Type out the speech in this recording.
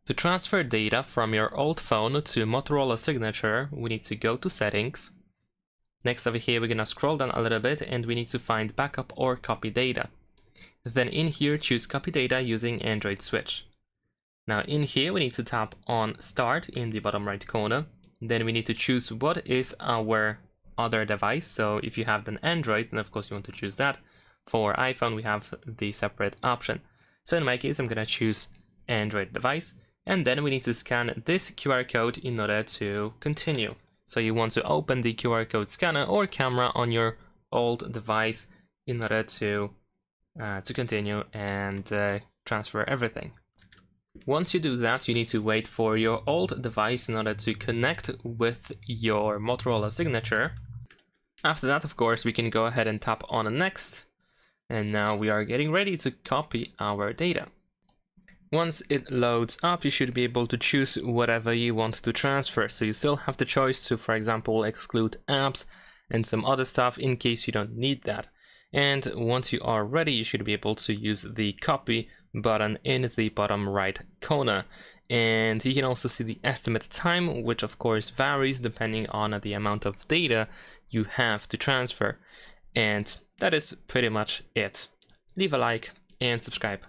To transfer data from your old phone to Motorola Signature, we need to go to Settings. Next over here, we're gonna scroll down a little bit and we need to find Backup or Copy Data. Then in here, choose Copy Data using Android Switch. Now in here, we need to tap on Start in the bottom right corner. Then we need to choose what is our other device. So if you have an Android, then of course you want to choose that. For iPhone, we have the separate option. So in my case, I'm gonna choose Android device. And then we need to scan this QR code in order to continue. So you want to open the QR code scanner or camera on your old device in order to continue and transfer everything. Once you do that, you need to wait for your old device in order to connect with your Motorola Signature. After that, of course, we can go ahead and tap on Next. And now we are getting ready to copy our data. Once it loads up, you should be able to choose whatever you want to transfer. So you still have the choice to, for example, exclude apps and some other stuff in case you don't need that. And once you are ready, you should be able to use the copy button in the bottom right corner. And you can also see the estimate time, which of course varies depending on the amount of data you have to transfer. And that is pretty much it. Leave a like and subscribe.